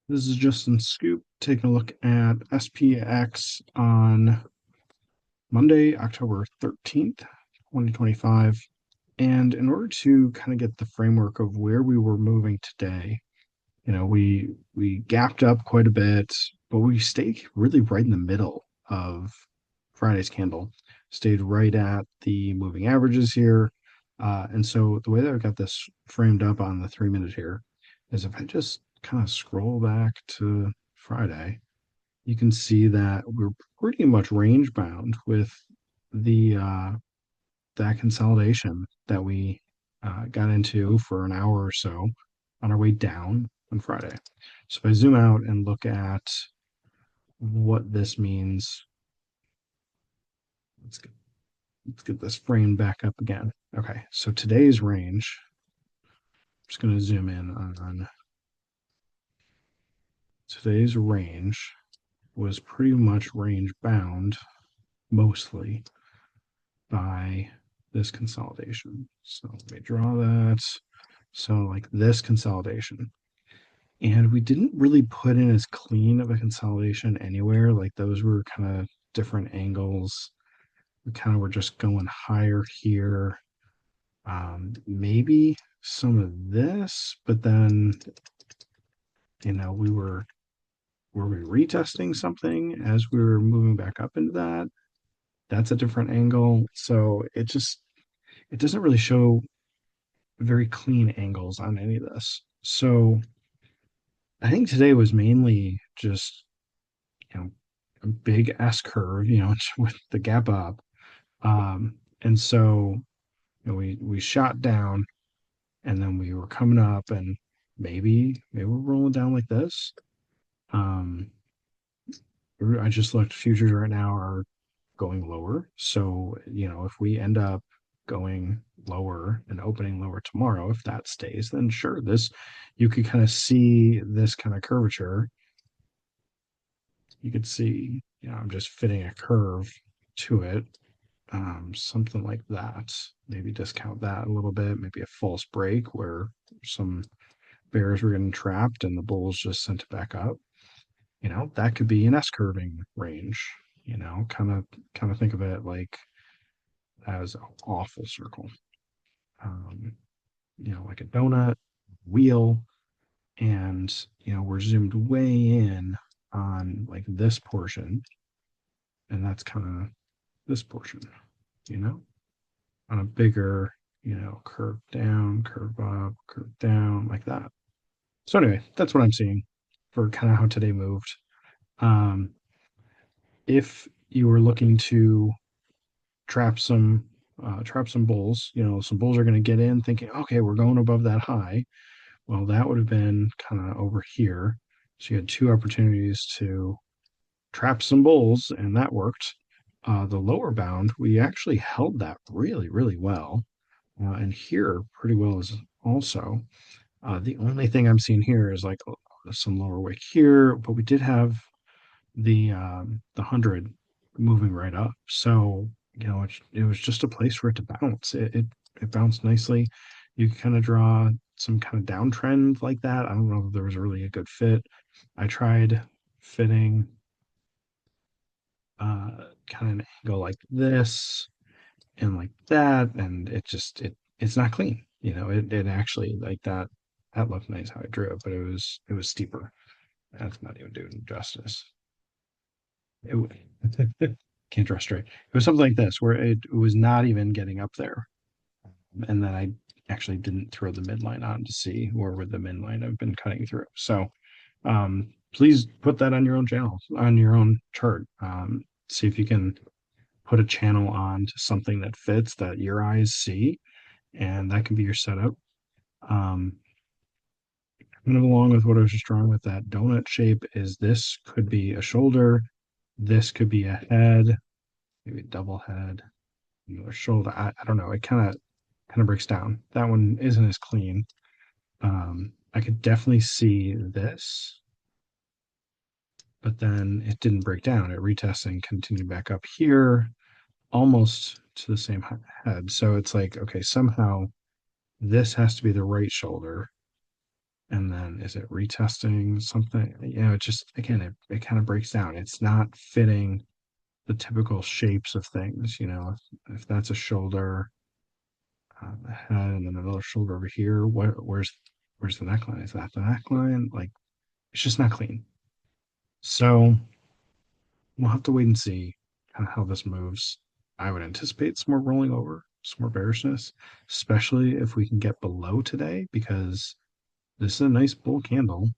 This is Justin Scoop taking a look at SPX on Monday, October 13th, 2025. And in order to kind of get the framework of where we were moving today, we gapped up quite a bit, but we stayed really right in the middle of Friday's candle, stayed right at the moving averages here. And so the way that I've got this framed up on the 3 minute here is if I just kind of scroll back to Friday, you can see that we're pretty much range bound with the that consolidation that we got into for an hour or so on our way down on Friday. So if I zoom out and look at what this means, let's get, let's get this frame back up again. Okay, so today's range, I'm just going to zoom in on today's range was pretty much range bound mostly by this consolidation. So let me draw that. So like this consolidation. And we didn't really put in as clean of a consolidation anywhere. Like those were kind of different angles. We kind of were just going higher here. Maybe some of this, but then, were we retesting something as we were moving back up into that? That's a different angle. So it doesn't really show very clean angles on any of this. So I think today was mainly just, a big S curve, with the gap up. And so, we shot down and then we were coming up and maybe we're rolling down like this. Um, I just looked, futures right now are going lower. So, if we end up going lower and opening lower tomorrow, if that stays, then sure, you could kind of see this kind of curvature. You could see, I'm just fitting a curve to it, something like that. Maybe discount that a little bit, maybe a false break where some bears were getting trapped and the bulls just sent it back up. That could be an S curving range, kind of think of it like as an awful circle, um, like a donut wheel. And, we're zoomed way in on like this portion, and that's kind of this portion, you know, on a bigger, curve down, curve up, curve down, like that. So anyway, that's what I'm seeing for kind of how today moved. Um, if you were looking to trap some bulls, some bulls are going to get in thinking, okay, we're going above that high. Well, that would have been kind of over here. So you had two opportunities to trap some bulls, and that worked. The lower bound, we actually held that really, really well. And here pretty well as also. The only thing I'm seeing here is like some lower wick here, but we did have the 100 moving right up. So, it was just a place for it to bounce. It bounced nicely. You can kind of draw some kind of downtrend like that. I don't know if there was really a good fit. I tried fitting kind of an angle like this and like that, and it's not clean. It actually like that looked nice how I drew it, but it was steeper. That's not even doing justice. It can't draw straight. It was something like this where it was not even getting up there, and then I actually didn't throw the midline on to see where would the midline have been cutting through. So please put that on your own channel, on your own chart. See if you can put a channel on to something that fits that your eyes see, and that can be your setup. Um, kind of along with what I was just drawing with that donut shape is this could be a shoulder, this could be a head, maybe a double head, another shoulder. I don't know. It kind of breaks down. That one isn't as clean. I could definitely see this, but then it didn't break down. It retests and continued back up here, almost to the same head. So it's like, okay, somehow this has to be the right shoulder. And then is it retesting something? It just, again, it kind of breaks down. It's not fitting the typical shapes of things. If that's a shoulder, a head, and then another shoulder over here, where's the neckline? Is that the neckline? Like, it's just not clean. So we'll have to wait and see kind of how this moves. I would anticipate some more rolling over, some more bearishness, especially if we can get below today, because this is a nice bull candle.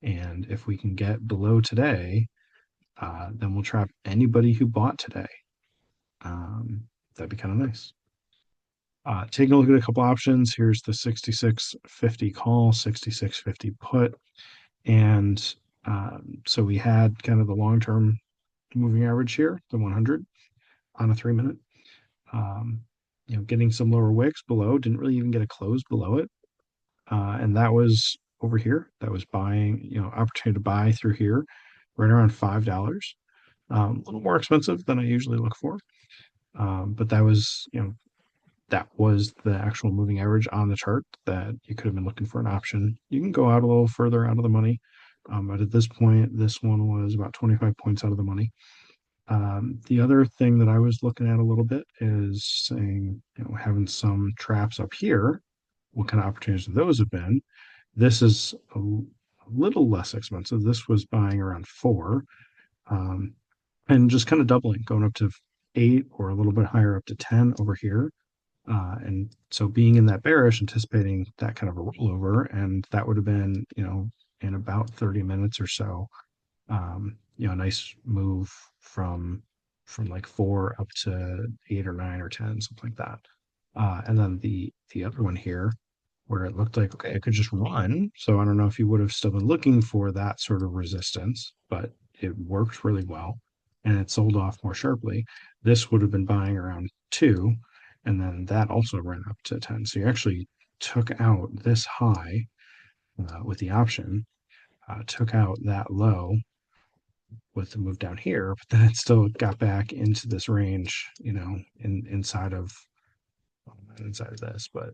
And if we can get below today, then we'll trap anybody who bought today. That'd be kind of nice. Taking a look at a couple options. Here's the 66.50 call, 66.50 put. And so we had kind of the long-term moving average here, the 100 on a 3 minute. Getting some lower wicks below, didn't really even get a close below it. And that was over here. That was buying, opportunity to buy through here, right around $5. A little more expensive than I usually look for. But that was the actual moving average on the chart that you could have been looking for an option. You can go out a little further out of the money. But at this point, this one was about 25 points out of the money. The other thing that I was looking at a little bit is saying, having some traps up here. What kind of opportunities those have been? This is a little less expensive. This was buying around 4, and just kind of doubling, going up to 8 or a little bit higher up to 10 over here. And so being in that bearish, anticipating that kind of a rollover, and that would have been, in about 30 minutes or so, a nice move from like 4 up to 8 or 9 or 10, something like that. And then the other one here, where it looked like, okay, I could just run. So I don't know if you would have still been looking for that sort of resistance, but it worked really well and it sold off more sharply. This would have been buying around 2, and then that also ran up to 10. So you actually took out this high with the option, took out that low with the move down here, but then it still got back into this range, inside of this, but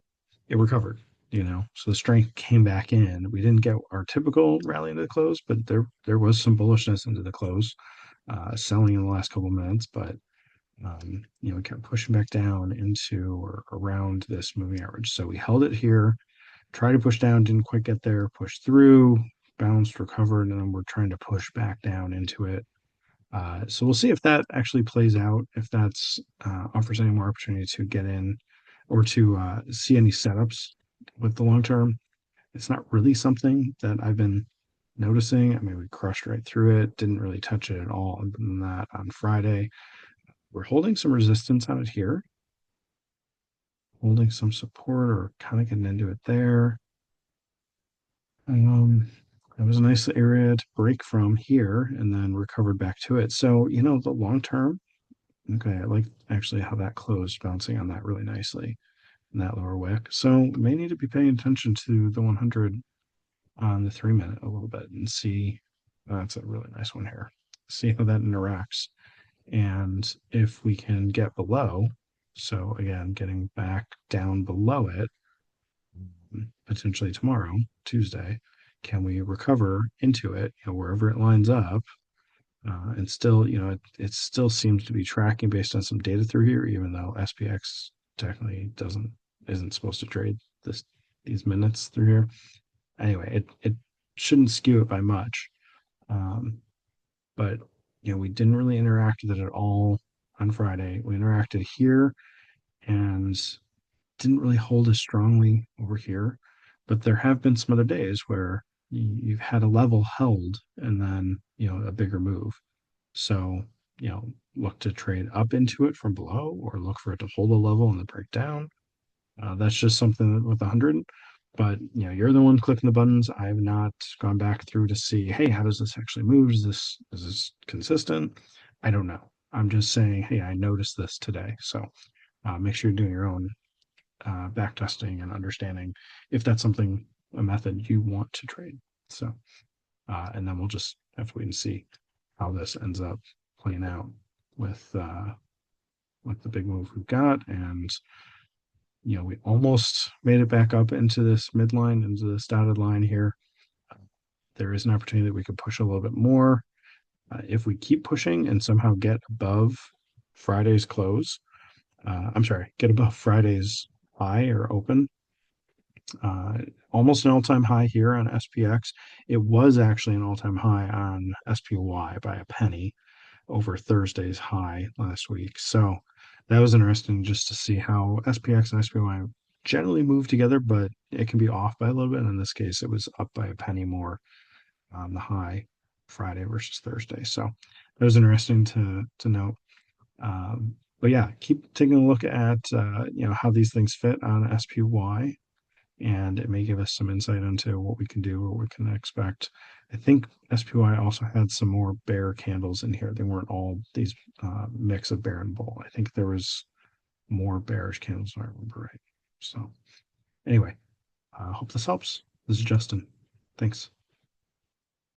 it recovered. So the strength came back in. We didn't get our typical rally into the close, but there was some bullishness into the close, selling in the last couple of minutes, but we kept pushing back down into or around this moving average. So we held it here, tried to push down, didn't quite get there, pushed through, bounced, recovered, and then we're trying to push back down into it. So we'll see if that actually plays out, if that's offers any more opportunity to get in or to see any setups with the long term. It's not really something that I've been noticing. I mean, we crushed right through it, didn't really touch it at all. Other than that, on Friday, we're holding some resistance on it here, holding some support or kind of getting into it there. That was a nice area to break from here and then recovered back to it. So, the long term, okay, I like actually how that closed, bouncing on that really nicely in that lower wick. So may need to be paying attention to the 100 on the 3 minute a little bit and see. That's a really nice one here. See how that interacts. And if we can get below, so again, getting back down below it, potentially tomorrow, Tuesday, can we recover into it, wherever it lines up? And still, it still seems to be tracking based on some data through here, even though SPX technically isn't supposed to trade these minutes through here. Anyway, it shouldn't skew it by much. But we didn't really interact with it at all on Friday. We interacted here and didn't really hold as strongly over here. But there have been some other days where you've had a level held and then, a bigger move. So, look to trade up into it from below or look for it to hold a level and then break down. That's just something with 100. But, you're the one clicking the buttons. I have not gone back through to see, hey, how does this actually move? Is this consistent? I don't know. I'm just saying, hey, I noticed this today. So make sure you're doing your own back testing and understanding if that's a method you want to trade. So, and then we'll just have to wait and see how this ends up playing out with the big move we've got. And We almost made it back up into this midline, into this dotted line here. There is an opportunity that we could push a little bit more. If we keep pushing and somehow get above Friday's close, I'm sorry, get above Friday's high or open, uh, almost an all-time high here on SPX. It was actually an all-time high on SPY by a penny over Thursday's high last week. So that was interesting just to see how SPX and SPY generally move together, but it can be off by a little bit. And in this case, it was up by a penny more on the high Friday versus Thursday. So that was interesting to note. But yeah, keep taking a look at how these things fit on SPY, and it may give us some insight into what we can do or what we can expect. I think SPY also had some more bear candles in here. They weren't all these mix of bear and bull. I think there was more bearish candles, if I remember right. So anyway, hope this helps. This is Justin. Thanks.